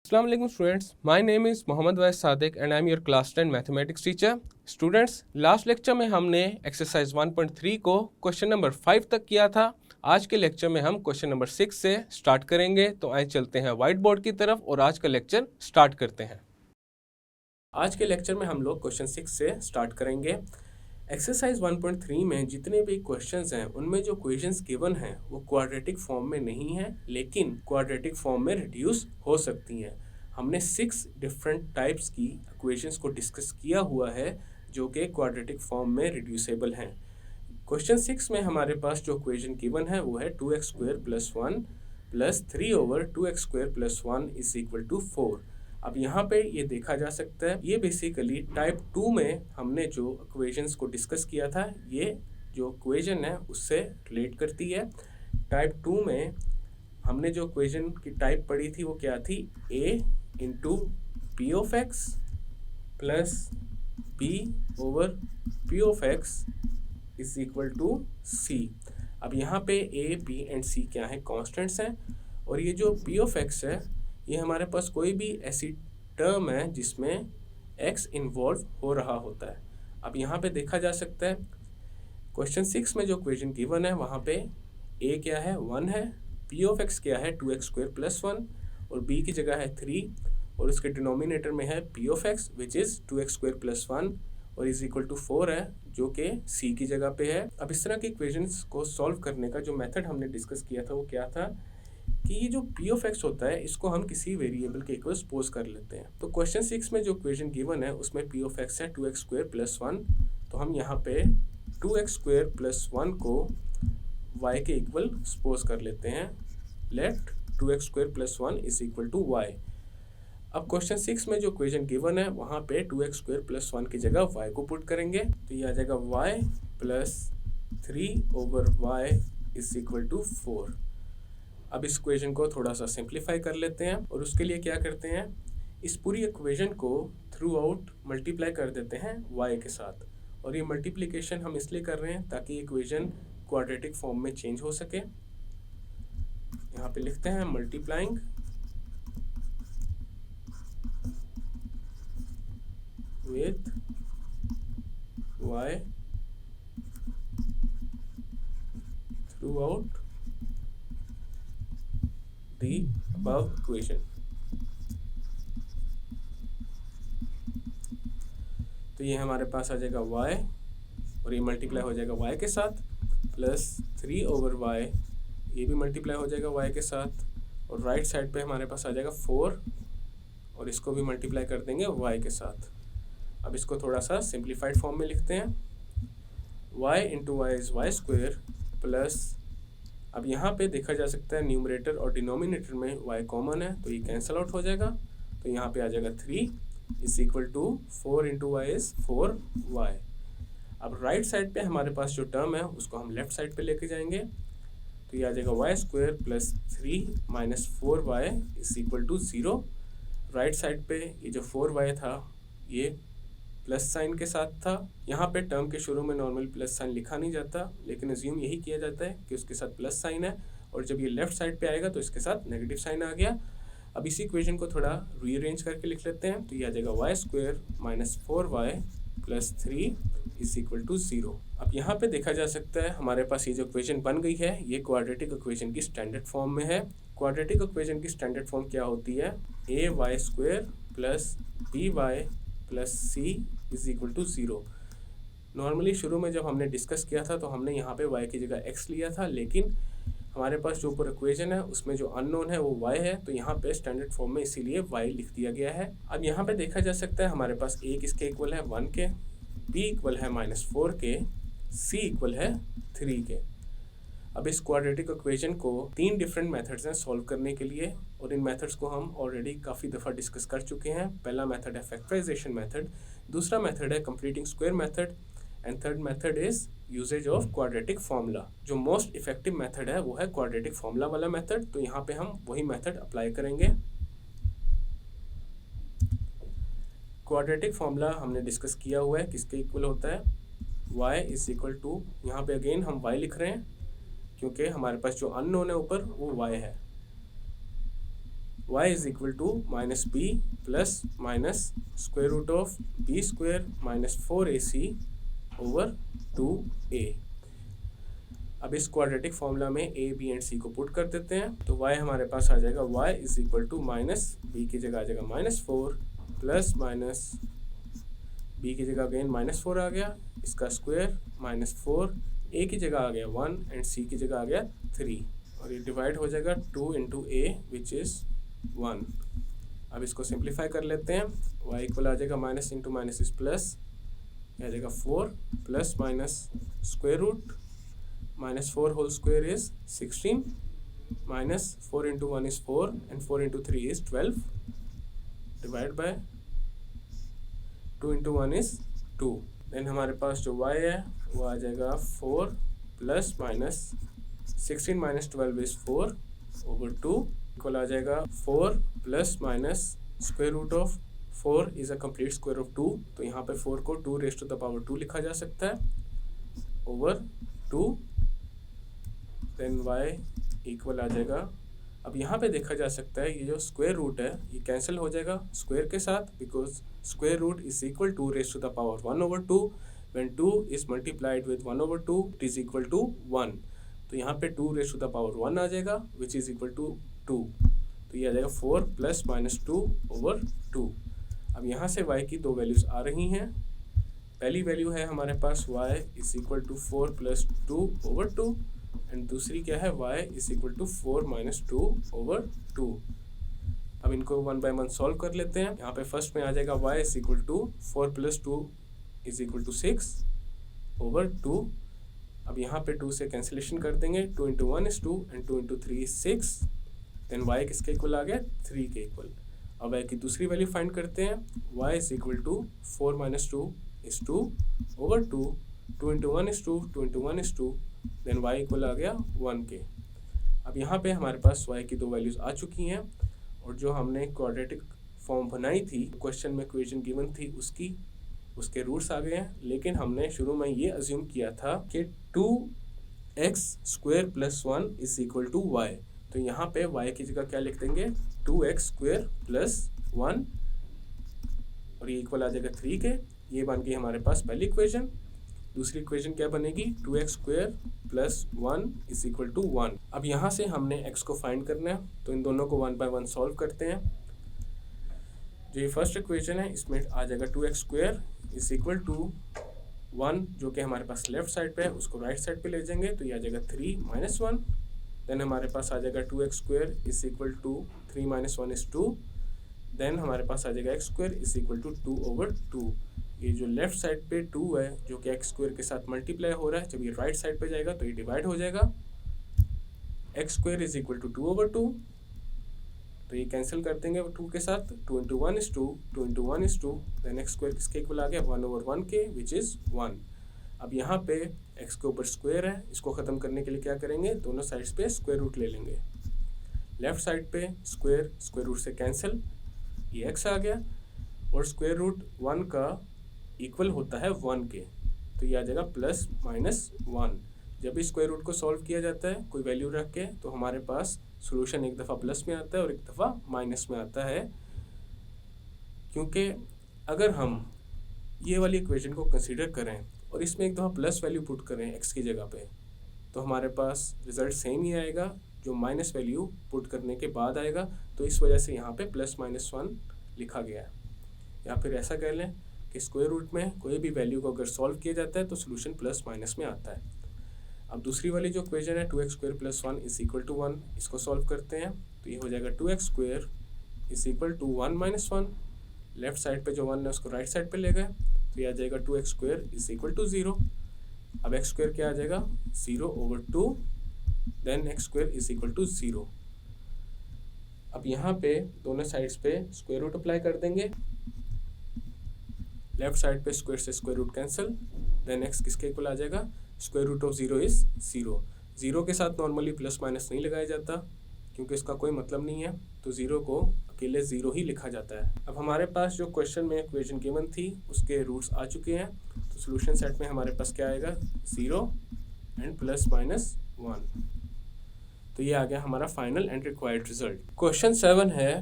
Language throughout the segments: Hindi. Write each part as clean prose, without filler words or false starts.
Assalamu alaikum students, my name is Mohammad Wais Sadiq and I am your class 10 mathematics teacher. Students, last lecture में हमने एक्सरसाइज 1.3 को क्वेश्चन नंबर 5 तक किया था। आज के लेक्चर में हम क्वेश्चन नंबर 6 से स्टार्ट करेंगे। तो आइए चलते हैं व्हाइट बोर्ड की तरफ और आज का लेक्चर स्टार्ट करते हैं। आज के लेक्चर में हम लोग क्वेश्चन 6 से स्टार्ट करेंगे। एक्सरसाइज 1.3 में जितने भी क्वेश्चंस हैं उनमें जो क्वेश्चंस गिवन हैं वो क्वाड्रेटिक फॉर्म में नहीं है, लेकिन क्वाड्रेटिक फॉर्म में रिड्यूस हो सकती हैं। हमने 6 डिफरेंट टाइप्स की इक्वेशंस को डिस्कस किया हुआ है जो कि क्वाड्रेटिक फॉर्म में रिड्यूसेबल हैं। क्वेश्चन 6 में हमारे पास जो इक्वेशन गिवन है वो है 2x² + 1 + 3/2x² + 1 = 4। अब यहाँ पे ये देखा जा सकता है, ये बेसिकली टाइप 2 में हमने जो इक्वेशंस को डिस्कस किया था, ये जो इक्वेशन है उससे रिलेट करती है। टाइप 2 में हमने जो इक्वेशन की टाइप पढ़ी थी वो क्या थी, a × p(x) + b/p(x) = c। अब यहाँ पे a, b एंड c क्या है, कॉन्स्टेंट्स हैं, और ये जो p(x) है ये हमारे पास कोई भी ऐसी टर्म है जिसमें x इन्वॉल्व हो रहा होता है। अब यहाँ पे देखा जा सकता है क्वेश्चन 6 में जो इक्वेशन गिवन है वहाँ पे a क्या है, 1 है, p(x) क्या है, 2x² + 1, और b की जगह है 3, और उसके डिनोमिनेटर में है p(x) विच इज़ 2x² + 1 और = 4 है, जो कि c की जगह पे है। अब इस तरह के इक्वेशंस को सॉल्व करने का जो मेथड हमने डिस्कस किया था वो क्या था कि ये जो p(x) होता है इसको हम किसी वेरिएबल के इक्वल सपोज कर लेते हैं। तो क्वेश्चन 6 में जो इक्वेशन गिवन है उसमें p(x) है 2x² + 1, तो हम यहाँ पे 2x² + 1 को y के इक्वल सपोज कर लेते हैं। Late 2x² + 1 = y। अब क्वेश्चन 6 में जो इक्वेशन गिवन है वहाँ पे 2x² + 1 की जगह y को पुट करेंगे, तो ये आ जाएगा y + 3/y = 4। अब इस इक्वेशन को थोड़ा सा सिंप्लीफाई कर लेते हैं, और उसके लिए क्या करते हैं, इस पूरी इक्वेशन को थ्रू आउट मल्टीप्लाई कर देते हैं y के साथ। और ये मल्टीप्लिकेशन हम इसलिए कर रहे हैं ताकि इक्वेशन क्वाड्रेटिक फॉर्म में चेंज हो सके। यहाँ पे लिखते हैं multiplying with y through out the above equation। तो ये हमारे पास आ जाएगा y, और ये मल्टीप्लाई हो जाएगा y के साथ, प्लस 3/y, ये भी मल्टीप्लाई हो जाएगा y के साथ, और राइट साइड पे हमारे पास आ जाएगा 4, और इसको भी मल्टीप्लाई कर देंगे y के साथ। अब इसको थोड़ा सा सिंप्लीफाइड फॉर्म में लिखते हैं, y × y is y² plus, अब यहाँ पे देखा जा सकता है न्यूमरेटर और डिनोमिनेटर में y कॉमन है तो ये कैंसिल आउट हो जाएगा, तो यहाँ पे आ जाएगा 3 = 4 × y is 4y। अब राइट साइड पे हमारे पास जो टर्म है उसको हम लेफ्ट साइड पे लेके जाएंगे, तो ये आ जाएगा y² + 3 - 4y = 0। राइट साइड पे ये जो 4y था ये प्लस साइन के साथ था। यहाँ पे टर्म के शुरू में नॉर्मल प्लस साइन लिखा नहीं जाता, लेकिन अज्यूम यही किया जाता है कि उसके साथ प्लस साइन है, और जब ये लेफ्ट साइड पे आएगा तो इसके साथ नेगेटिव साइन आ गया। अब इसी इक्वेशन को थोड़ा रीअरेंज करके लिख लेते हैं, तो ये आ जाएगा y² - 4y + 3 = 0। अब यहाँ पे देखा जा सकता है हमारे पास ये जो इक्वेशन बन गई है ये क्वाड्रेटिक इक्वेशन की स्टैंडर्ड फॉर्म में है। क्वाड्रेटिक इक्वेशन की स्टैंडर्ड फॉर्म क्या होती है, ay² + by + c = 0। नॉर्मली शुरू में जब हमने डिस्कस किया था तो हमने यहाँ पे y की जगह x लिया था, लेकिन हमारे पास जो ऊपर इक्वेशन है उसमें जो अननोन है वो y है, तो यहाँ पे स्टैंडर्ड फॉर्म में इसीलिए y लिख दिया गया है। अब यहाँ पे देखा जा सकता है हमारे पास a किसके इक्वल है, 1 के, b इक्वल है -4 के, c इक्वल है 3 के। अब इस क्वाड्रेटिक इक्वेशन को 3 डिफरेंट मेथड्स हैं सॉल्व करने के लिए, और इन मेथड्स को हम ऑलरेडी काफ़ी दफ़ा डिस्कस कर चुके हैं। पहला मेथड है फैक्टराइजेशन मेथड, दूसरा मेथड है completing square method, and third method is usage of quadratic formula. जो मोस्ट इफेक्टिव मेथड है वो है क्वाड्रेटिक फार्मूला वाला मेथड, तो यहाँ पे हम वही मेथड अप्लाई करेंगे। क्वाड्रेटिक फार्मूला हमने डिस्कस किया हुआ है, किसके इक्वल होता है, y = यहाँ पे अगेन हम y लिख रहे हैं क्योंकि हमारे पास जो अननोन है ऊपर वो y है। y is equal to minus B plus minus square root of B square minus 4ac over 2a। अब इस क्वाड्रेटिक फॉर्मूला में a, b एंड c को पुट कर देते हैं, तो y हमारे पास आ जाएगा y is equal to minus B की जगह आ जाएगा -4 प्लस माइनस बी की जगह अगेन -4 आ गया, इसका स्क्वायर -4, a की जगह आ गया 1 एंड c की जगह आ गया 3, और ये डिवाइड हो जाएगा 2 इंटू a विच इज़ 1। अब इसको सिंप्लीफाई कर लेते हैं, y इक्वल आ जाएगा minus into minus is plus, आ जाएगा 4 plus minus square root -4 whole square is 16 minus 4 into 1 is 4 and 4 into 3 is 12 divide by 2 into 1 is 2। Then हमारे पास जो y है वो आ जाएगा 4 plus minus 16 minus 12 is 4 over 2 equal आ जाएगा 4 plus minus square root of 4 is a complete square of 2, तो यहाँ पे 4 को 2 रेज़ टू द पावर 2 लिखा जा सकता है ओवर 2। देन y इक्वल आ जाएगा, अब यहाँ पे देखा जा सकता है ये जो स्क्वायर रूट है ये कैंसिल हो जाएगा स्क्वायर के साथ, because square root is equal to raise to the power 1 over 2, when 2 is multiplied with 1 over 2 it is equal to 1, तो यहाँ पे 2 रेज़ टू द पावर 1 आ जाएगा विच इज इक्वल टू 2, तो ये आ जाएगा 4 प्लस माइनस 2 ओवर 2। अब यहाँ से y की दो वैल्यूज़ आ रही हैं, पहली वैल्यू है हमारे पास y is equal to 4 plus 2 over 2 and दूसरी क्या है y is equal to 4 minus 2 over 2। अब इनको 1 बाय 1 सॉल्व कर लेते हैं। यहाँ पे फर्स्ट में आ जाएगा y is equal to 4 plus 2 is equal to 6 over 2। अब यहाँ पे 2 से कैंसिलेशन कर देंगे, 2 into 1 is 2 and 2 into 3 is 6, then y किसके इक्वल आ गया 3 के इक्वल। अब y की दूसरी वैल्यू फाइंड करते हैं, y is equal to 4 minus 2 is 2 over 2, 2 into 1 is 2, 2 into 1 is 2, then y equal आ गया 1 के। अब यहाँ पे हमारे पास y की दो वैल्यूज़ आ चुकी हैं, और जो हमने क्वाड्रेटिक फॉर्म बनाई थी क्वेश्चन में इक्वेशन गिवन थी उसके रूट्स आ गए हैं, लेकिन हमने शुरू में ये अज्यूम किया था कि 2x square plus 1 is equal to y, तो यहाँ पे y की जगह क्या लिख देंगे 2x स्क्वायर प्लस 1 और ये इक्वल आ जाएगा 3 के। ये बन गई हमारे पास पहली इक्वेशन। दूसरी इक्वेशन क्या बनेगी 2x square plus 1 is equal to 1। अब यहाँ से हमने x को फाइंड करना है, तो इन दोनों को 1 बाय 1 सॉल्व करते हैं। जो ये फर्स्ट इक्वेशन है इसमें आ जाएगा 2x square is equal to 1, जो कि हमारे पास लेफ्ट साइड पे है उसको राइट साइड पे ले जाएंगे, तो ये आ जाएगा 3 माइनस 1। देन हमारे पास आ जाएगा 2x square is equal to 3 minus 1 is 2। Then हमारे पास आ जाएगा x square is equal to 2 over 2। ये जो लेफ्ट साइड पे 2 है जो कि x स्क्वायर के साथ मल्टीप्लाई हो रहा है, जब ये राइट साइड पे जाएगा तो ये डिवाइड हो जाएगा, x square is equal to 2 over 2, तो ये कैंसिल कर देंगे 2 के साथ, 2 into 1 is 2, 2 into 1 is 2, then x square किसके इक्वल आ गया 1 ओवर 1 के विच इज़ 1। अब यहाँ पे x के ऊपर स्क्वायर है, इसको ख़त्म करने के लिए क्या करेंगे दोनों साइड्स पे स्क्वायर रूट ले लेंगे। लेफ्ट साइड पे स्क्वायर रूट से कैंसिल, ये x आ गया, और स्क्वायर रूट 1 का इक्वल होता है 1 के, तो ये आ जाएगा प्लस माइनस 1। जब इस स्क्वायर रूट को सॉल्व किया जाता है कोई वैल्यू रख के, तो हमारे पास सॉल्यूशन एक दफ़ा प्लस में आता है और एक दफ़ा माइनस में आता है, क्योंकि अगर हम ये वाली इक्वेशन को कंसीडर करें और इसमें एक दफ़ा प्लस वैल्यू पुट करें x की जगह पे, तो हमारे पास रिज़ल्ट सेम ही आएगा जो माइनस वैल्यू पुट करने के बाद आएगा, तो इस वजह से यहाँ पे प्लस माइनस 1 लिखा गया है। या फिर ऐसा कह लें कि स्क्वायर रूट में कोई भी वैल्यू को अगर सॉल्व किया जाता है तो सोल्यूशन प्लस माइनस में आता है। अब दूसरी वाली जो इक्वेशन है 2x square plus 1 is equal to 1, इसको सॉल्व करते हैं, तो ये हो जाएगा 2x square is equal to 1 minus 1। Left side पे जो 1 है उसको राइट साइड पे ले गए, तो ये आ जाएगा 2x square is equal to 0। अब x स्क्वायर क्या आ जाएगा 0 over 2, then x square is equal to 0। अब यहाँ पे दोनों साइड्स पे स्क्वायर रूट अप्लाई कर देंगे, लेफ्ट साइड पे स्क्वायर से square root cancel, then x किसके इक्वल आ जाएगा स्क्वायर रूट ऑफ 0 इज 0। 0 के साथ नॉर्मली प्लस माइनस नहीं लगाया जाता क्योंकि इसका कोई मतलब नहीं है, तो 0 को अकेले 0 ही लिखा जाता है। अब हमारे पास जो क्वेश्चन में इक्वेशन गिवन थी उसके रूट्स आ चुके हैं, तो सोल्यूशन सेट में हमारे पास क्या आएगा 0 एंड प्लस माइनस 1। तो ये आ गया हमारा final and required result. Question 7 है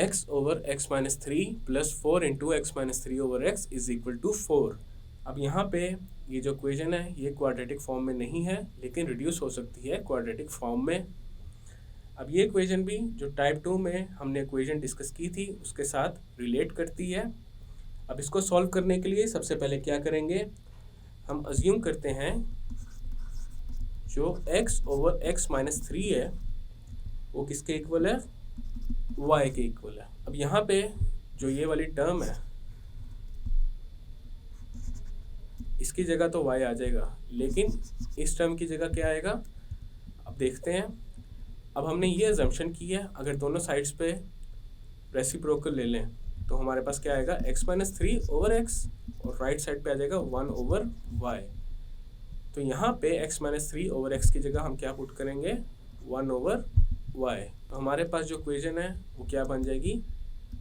x over x minus 3 plus 4 into x minus 3 over x is equal to 4। अब यहाँ पे ये जो इक्वेशन है ये क्वाड्रेटिक फॉर्म में नहीं है, लेकिन रिड्यूस हो सकती है क्वाड्रेटिक फॉर्म में। अब ये इक्वेशन भी जो टाइप 2 में हमने इक्वेशन डिस्कस की थी उसके साथ रिलेट करती है। अब इसको सॉल्व करने के लिए सबसे पहले क्या करेंगे, हम अज्यूम करते हैं जो x ओवर x माइनस 3 है वो किसके इक्वल है, y के इक्वल है। अब यहाँ पे जो ये वाली टर्म है इसकी जगह तो y आ जाएगा, लेकिन इस टर्म की जगह क्या आएगा, अब देखते हैं। अब हमने ये अजम्पशन की है अगर दोनों साइड्स पे रेसिप्रोकल ले लें तो हमारे पास क्या आएगा, x माइनस 3 ओवर x और राइट साइड पे आ जाएगा 1 ओवर y। तो यहाँ पे x माइनस 3 ओवर x की जगह हम क्या पुट करेंगे, 1 ओवर y। तो हमारे पास जो इक्वेशन है वो क्या बन जाएगी,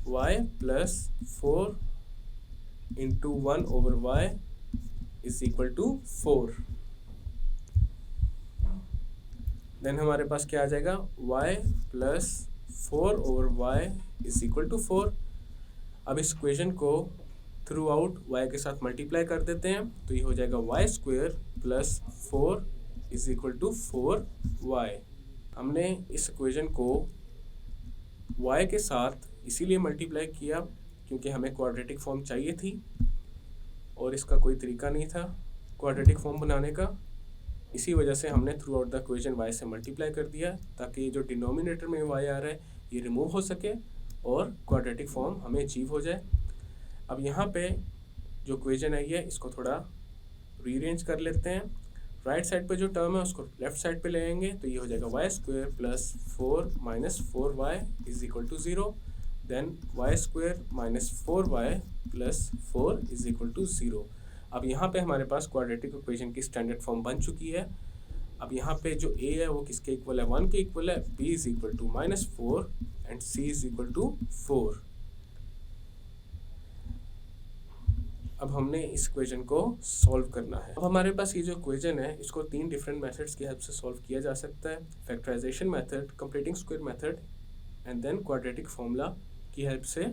y plus 4 into 1 over y is equal to 4। Then हमारे पास क्या आ जाएगा, y plus 4 over y is equal to 4। अब इस इक्वेशन को थ्रू आउट y के साथ मल्टीप्लाई कर देते हैं तो ये हो जाएगा y square plus 4 is equal to 4y। हमने इस इक्वेशन को y के साथ इसीलिए मल्टीप्लाई किया क्योंकि हमें क्वाड्रेटिक फॉर्म चाहिए थी और इसका कोई तरीका नहीं था क्वाड्रेटिक फॉर्म बनाने का। इसी वजह से हमने through out the equation y से मल्टीप्लाई कर दिया ताकि ये जो डिनोमिनेटर में y आ रहा है ये रिमूव हो सके और क्वाड्रेटिक फॉर्म हमें अचीव हो जाए। अब यहाँ पे जो इक्वेशन है ये इसको थोड़ा रीअरेंज कर लेते हैं। राइट साइड पे जो टर्म है उसको लेफ्ट साइड पे ले आएंगे तो ये हो जाएगा y square plus 4 minus 4y is equal to 0। Then y square minus 4y plus 4 is equal to 0। अब यहाँ पे हमारे पास क्वाड्रेटिक इक्वेशन की स्टैंडर्ड फॉर्म बन चुकी है। अब यहाँ पे जो a है वो किसके इक्वल है, 1 के इक्वल है, b is equal to minus 4 and c is equal to 4। अब हमने इस इक्वेशन को सॉल्व करना है। अब हमारे पास ये जो इक्वेशन है इसको 3 डिफरेंट मेथड्स की हेल्प से सॉल्व किया जा सकता है, factorisation method, completing square method and then quadratic formula की हेल्प से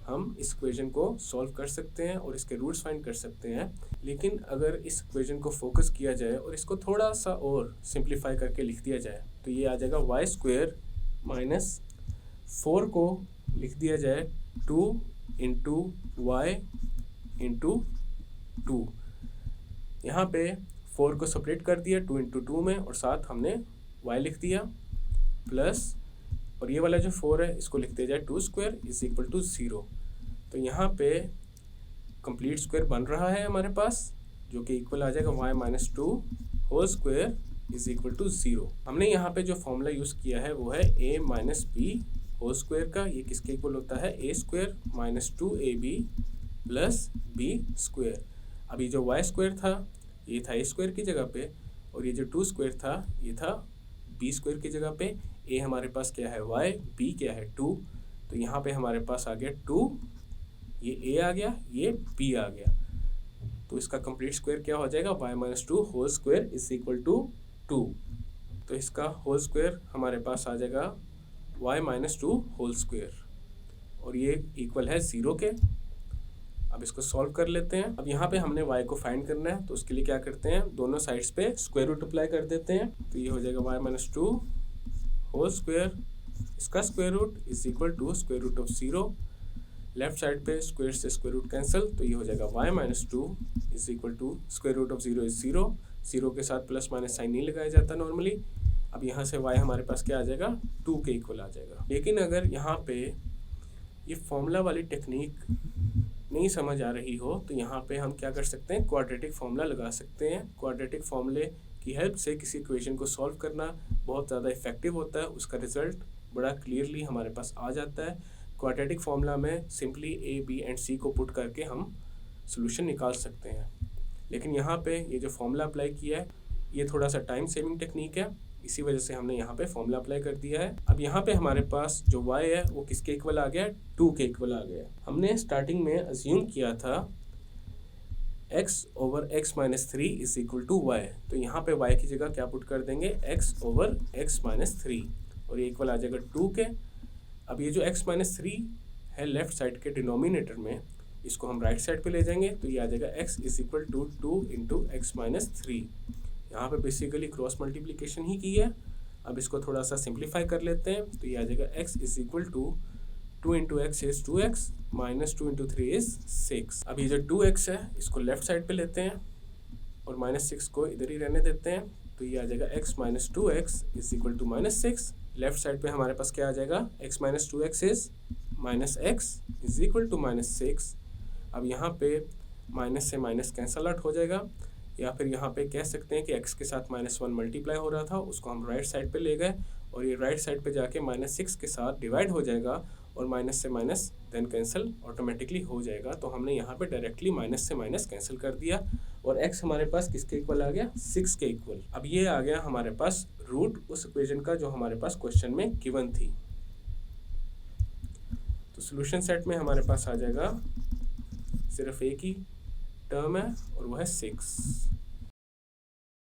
हम इस इक्वेशन को सॉल्व कर सकते हैं और इसके रूट्स फाइंड कर सकते हैं। लेकिन अगर इस इक्वेशन को फोकस किया जाए और इसको थोड़ा सा और सिंप्लीफाई करके लिख दिया जाए तो ये आ जाएगा y स्क्वायर माइनस 4 को लिख दिया जाए 2 इंटू वाई इंटू 2। यहाँ पे 4 को सेपरेट कर दिया 2 इंटू 2 में और साथ हमने y लिख दिया प्लस, और ये वाला जो 4 है इसको लिख दिया जाए 2 स्क्वायर इज इक्वल टू 0। तो यहाँ पे कंप्लीट स्क्वायर बन रहा है हमारे पास जो कि इक्वल आ जाएगा y minus 2 whole square is equal to 0। हमने यहाँ पे जो फॉर्मूला यूज़ किया है वो है a minus b whole square का। ये किसके इक्वल होता है, a स्क्वायर माइनस 2ab प्लस b स्क्वायर। अभी जो y स्क्वायर था ये था a स्क्वायर की जगह पे और ये जो 2 स्क्वायर था ये था b स्क्वायर की जगह पे। a हमारे पास क्या है y, b क्या है 2, तो यहाँ पे हमारे पास आ गया 2, ये a आ गया, ये b आ गया। तो इसका कंप्लीट स्क्वायर क्या हो जाएगा, y minus 2 whole square is equal to 2। तो इसका होल स्क्वायर हमारे पास आ जाएगा y माइनस 2 होल स्क्वायर और ये इक्वल है 0 के। अब इसको सॉल्व कर लेते हैं। अब यहाँ पे हमने y को फाइंड करना है तो उसके लिए क्या करते हैं, दोनों साइड्स पे स्क्वायर रूट अप्लाई कर देते हैं। तो ये हो जाएगा y माइनस 2 होल स्क्वायर, इसका square root is equal to square root of 0। Left side पे स्क्वायर से स्क्वायर रूट कैंसिल तो ये हो जाएगा y minus 2 is equal to square root of 0 is 0। 0 के साथ प्लस माइनस साइन नहीं लगाया जाता नॉर्मली। अब यहाँ से y हमारे पास क्या आ जाएगा, 2 के इक्वल आ जाएगा। लेकिन अगर यहाँ पे ये फॉर्मूला वाली टेक्निक नहीं समझ आ रही हो तो यहाँ पे हम क्या कर सकते हैं, क्वाड्रेटिक फॉर्मूला लगा सकते हैं। क्वाड्रेटिक फॉर्मूले की हेल्प से किसी इक्वेशन को सॉल्व करना बहुत ज़्यादा इफेक्टिव होता है, उसका रिजल्ट बड़ा क्लियरली हमारे पास आ जाता है। क्वाड्रेटिक फॉर्मूला में simply a, b and c को पुट करके हम सोल्यूशन निकाल सकते हैं। लेकिन यहाँ पे ये जो फॉर्मूला अप्लाई किया है ये थोड़ा सा टाइम सेविंग टेक्निक है, इसी वजह से हमने यहाँ पे फॉर्मूला अप्लाई कर दिया है। अब यहाँ पे हमारे पास जो y है वो किसके इक्वल आ गया, 2 के इक्वल आ गया। हमने स्टार्टिंग में अज्यूम किया था x over x minus three is equal to y. तो यहाँ पे वाई की जगह क्या पुट कर देंगे, x over x minus three, और ये इक्वल आ जाएगा 2 के। अब ये जो एक्स माइनस थ्री है लेफ्ट साइड के डिनोमिनेटर में, इसको हम राइट साइड पे ले जाएंगे, तो ये आ जाएगा x is equal to 2 into x minus three. यहाँ पर बेसिकली क्रॉस मल्टीप्लीकेशन ही की है। अब इसको थोड़ा सा सिंप्लीफाई कर लेते हैं, तो ये आ जाएगा x is equal to 2 into x is 2x minus 2 into three is 6। अब ये जो 2x है इसको लेफ्ट साइड पे लेते हैं और माइनस 6 को इधर ही रहने देते हैं, तो ये आ जाएगा x minus 2x is equal to minus 6। Left side पे हमारे पास क्या आ जाएगा, x minus 2x is minus x is equal to minus 6। अब यहाँ पे माइनस से माइनस कैंसल आउट हो जाएगा, या फिर यहाँ पे कह सकते हैं कि x के साथ -1 मल्टीप्लाई हो रहा था, उसको हम राइट साइड पे ले गए और ये राइट साइड पे जाके -6 के साथ डिवाइड हो जाएगा और माइनस से माइनस देन कैंसिल ऑटोमेटिकली हो जाएगा। तो हमने यहाँ पे डायरेक्टली माइनस से माइनस कैंसिल कर दिया और x हमारे पास किसके इक्वल आ गया, 6 के इक्वल। अब ये आ गया हमारे पास रूट उस इक्वेशन का जो हमारे पास क्वेश्चन में गिवन थी। तो सॉल्यूशन सेट में हमारे पास आ जाएगा सिर्फ एक ही टर्म है और वो है 6।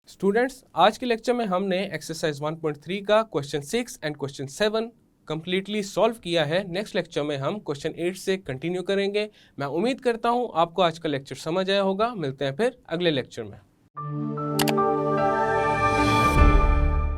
स्टूडेंट्स, आज के लेक्चर में हमने एक्सरसाइज 1.3 का question 6 and question 7 completely solve किया है। नेक्स्ट लेक्चर में हम क्वेश्चन 8 से कंटिन्यू करेंगे। मैं उम्मीद करता हूँ आपको आज का लेक्चर समझ आया होगा। मिलते हैं फिर अगले लेक्चर में।